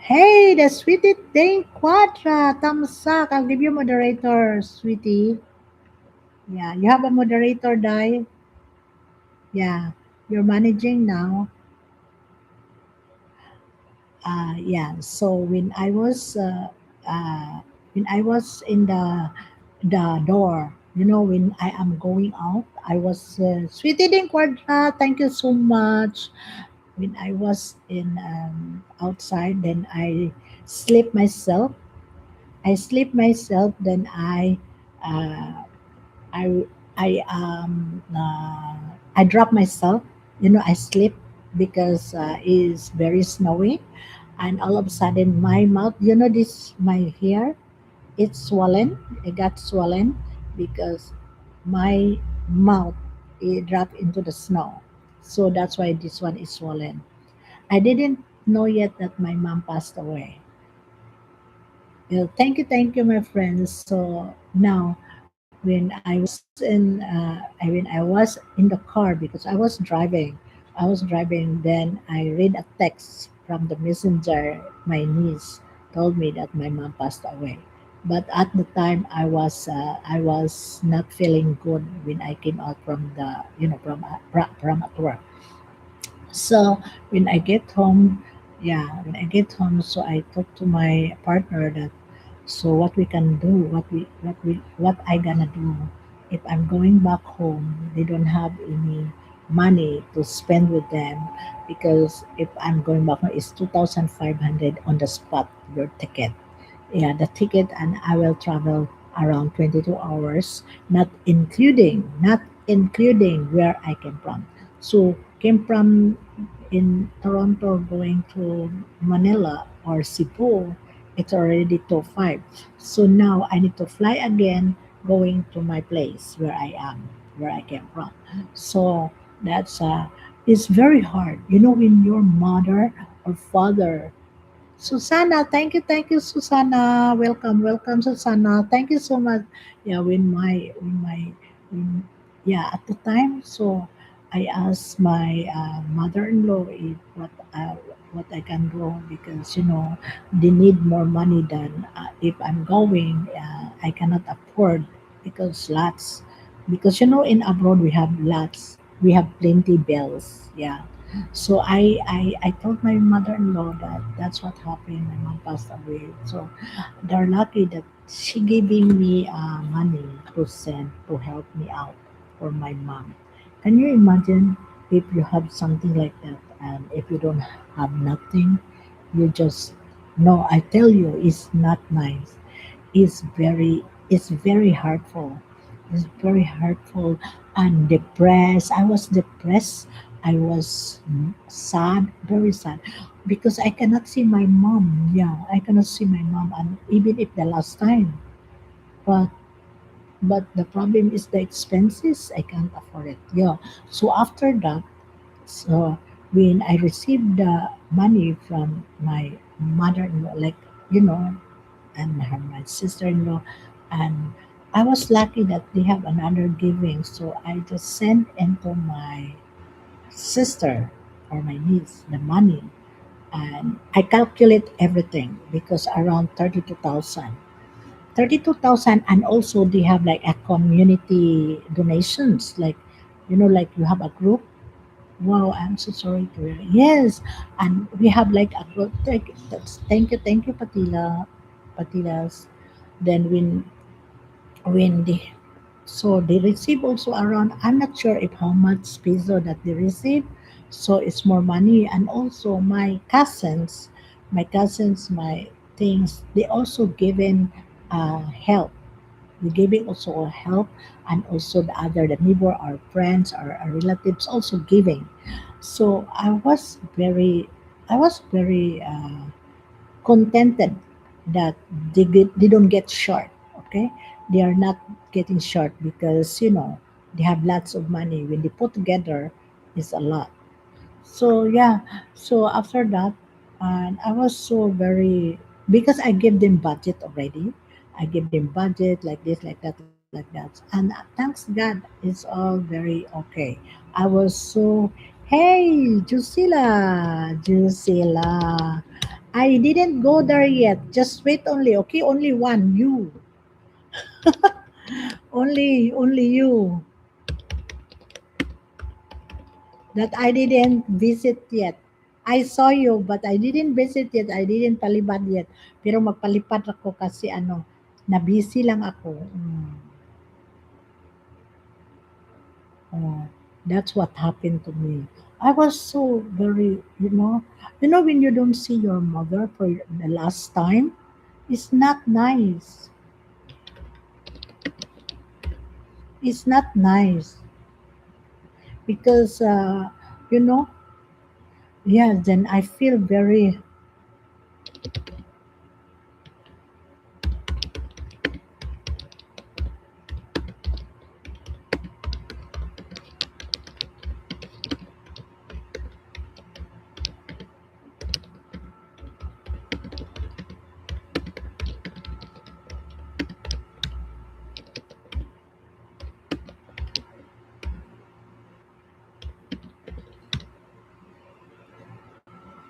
Hey, the sweetie thing, Quadra, thumbs up. I'll give you moderator, sweetie. Yeah, you have a moderator, Di. Yeah, you're managing now. Yeah. So uh, when I was in the door, when I am going out, I was sweetie thing, Quadra. Thank you so much. When I was in outside, then sleep myself. I sleep myself. Then uh, I I drop myself. I sleep because it's very snowy, and all of a sudden my mouth. This my hair. It's swollen. It got swollen because my mouth it dropped into the snow. So that's why this one is swollen. I didn't know yet that my mom passed away. Thank you, my friends. So now, when I was in the car because I was driving. Then I read a text from the messenger. My niece told me that my mom passed away. But at the time, I was not feeling good when I came out from the from at work. So when I get home, when I get home, so I talk to my partner that so what we can do, what I gonna do if I'm going back home. They don't have any money to spend with them because if I'm going back home, it's 2,500 on the spot your ticket. Yeah, the ticket, and I will travel around 22 hours, not including where I came from. So came from in Toronto going to Manila or Cebu, it's already to 5. So now I need to fly again going to my place where I am, where I came from. So that's it's very hard. When your mother or father. Susanna, thank you, Susanna. Welcome, Susanna. Thank you so much. Yeah, when, yeah, at the time, so I asked my mother-in-law what I can do because they need more money than if I'm going. I cannot afford because lots, because in abroad we have lots, we have plenty bills. Yeah, so I told my mother-in-law that that's what happened. My mom passed away. So they're lucky that she giving me money to send to help me out for my mom. Can you imagine if you have something like that and if you don't have nothing, you just no. I tell you, it's not nice. It's very hurtful. It's very hurtful and depressed. I was depressed. I was sad, very sad, because I cannot see my mom. Yeah, I cannot see my mom, and even if the last time, but the problem is the expenses. I can't afford it. Yeah. So after that, so when I received the money from my mother-in-law, like you know, and my sister-in-law, and I was lucky that they have another giving, so I just sent into my sister or my niece the money, and I calculate everything because around 32,000, and also they have like a community donations, like like you have a group. Wow, I'm so sorry to hear. Yes, and we have like a group. Thank you, Patilas. Then when they so they receive also around. I'm not sure if how much peso that they receive. So it's more money, and also my things. They also given help. We giving also help, and also the neighbor, our friends, our relatives also giving. So I was very contented that they don't get short. Okay, they are not getting short because they have lots of money. When they put together, it's a lot. So yeah, so after that, and I was so very, because I gave them budget already. I gave them budget like this, like that, and thanks God, it's all very okay. I was so, hey, Drusilla, I didn't go there yet. Just wait only. Okay, only one. You. Only you. That I didn't visit yet. I saw you, but I didn't visit yet. I didn't palipad yet. Pero magpalipad ako kasi ano, na busy lang ako. Oh, that's what happened to me. I was so very, when you don't see your mother for the last time, it's not nice. It's not nice because, you know, yeah, then I feel very.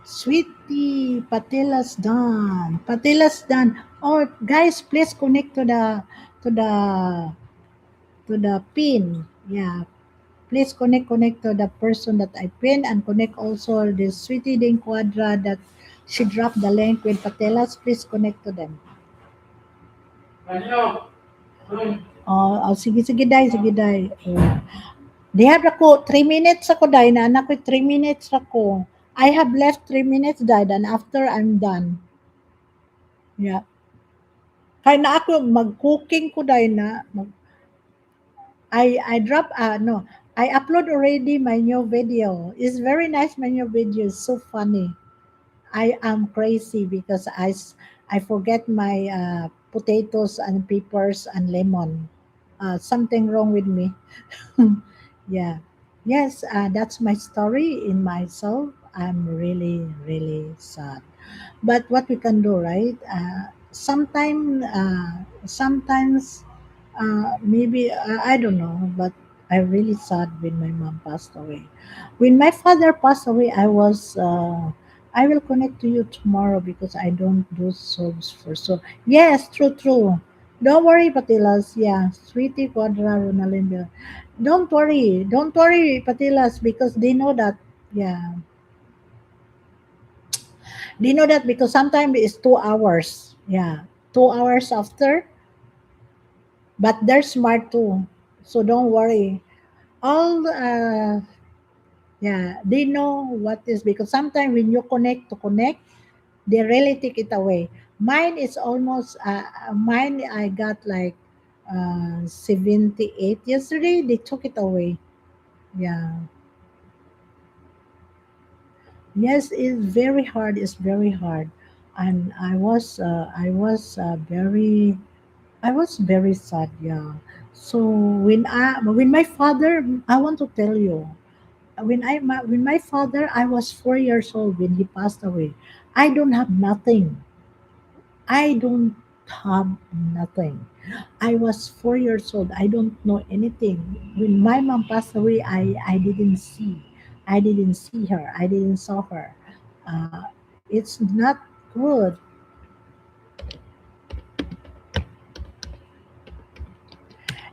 Sweetie, Patila's done. Patila's done. Oh, guys, please connect to the to the pin. Yeah, please connect to the person that I pin and connect also the Sweetie Ding Quadra that she dropped the link with Patila's. Please connect to them. Oh, sige, day, sige, day. Oh. They have ako, 3 minutes ako, day, na anak ko, 3 minutes ako. I have left 3 minutes, day, and after I'm done. Yeah. Kaya na ako mag-cooking ko dahil na I drop no I upload already my new video. It's very nice my new video. It's so funny. I am crazy because I forget my potatoes and peppers and lemon. Something wrong with me. Yeah. Yes, that's my story in myself. I'm really, really sad. But what we can do, right? Sometimes, maybe I don't know, but I really sad when my mom passed away. When my father passed away, I was. I will connect to you tomorrow because I don't do songs for so. Yes, true, true. Don't worry, Patilas. Yeah, Sweetie Quadra Ronaldinho. Don't worry, Patilas, because they know that. Yeah, they know that because sometimes it's 2 hours. Yeah, 2 hours after, but they're smart too. So don't worry. All yeah, they know what is because sometimes when you connect, they really take it away. Mine is almost mine. I got like 78 yesterday. They took it away. Yeah. Yes, it's very hard. It's very hard, and I was very sad. Yeah. So when my father, I want to tell you, when my father, I was 4 years old when he passed away. I don't have nothing. I don't have nothing. I was 4 years old. I don't know anything. When my mom passed away, I didn't see. I didn't see her. I didn't saw her. It's not good.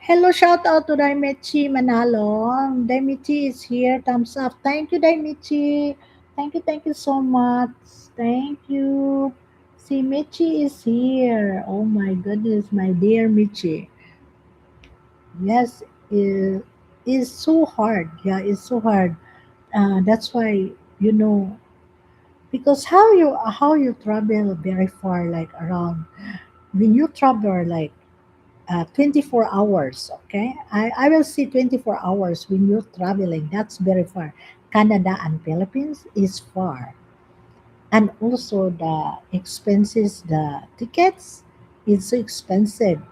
Hello, shout out to Daimichi Manalo. Daimichi is here. Thumbs up. Thank you, Daimichi. Thank you so much. Thank you. See, Michi is here. Oh my goodness, my dear Michi. Yes, it's so hard. Yeah, it's so hard. That's why you know because how you travel very far, like around when you travel like 24 hours. Okay, I will see 24 hours when you're traveling. That's very far. Canada and Philippines is far, and also the expenses, the tickets, is so expensive.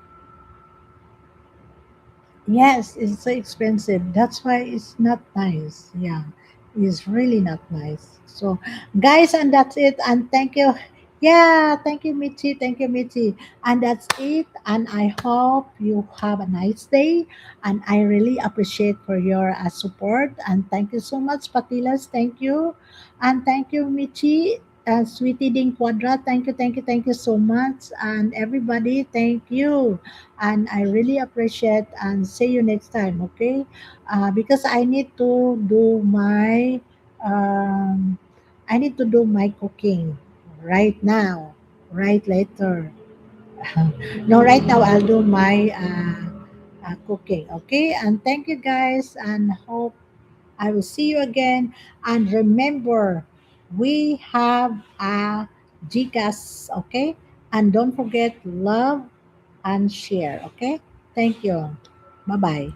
Yes, it's so expensive. That's why it's not nice. Yeah, it's really not nice. So, guys, and that's it. And thank you. Yeah, thank you, Michi. Thank you, Michi. And that's it. And I hope you have a nice day. And I really appreciate for your support. And thank you so much, Patilas. Thank you. And thank you, Michi. Sweetie Ding Quadra, thank you so much. And everybody, thank you. And I really appreciate and see you next time, okay? Because um, I need to do my cooking right now, right later. No, right now I'll do my cooking, okay? And thank you guys, and hope I will see you again. And remember, we have a GCAS, okay? And don't forget, love and share, okay? Thank you. Bye bye.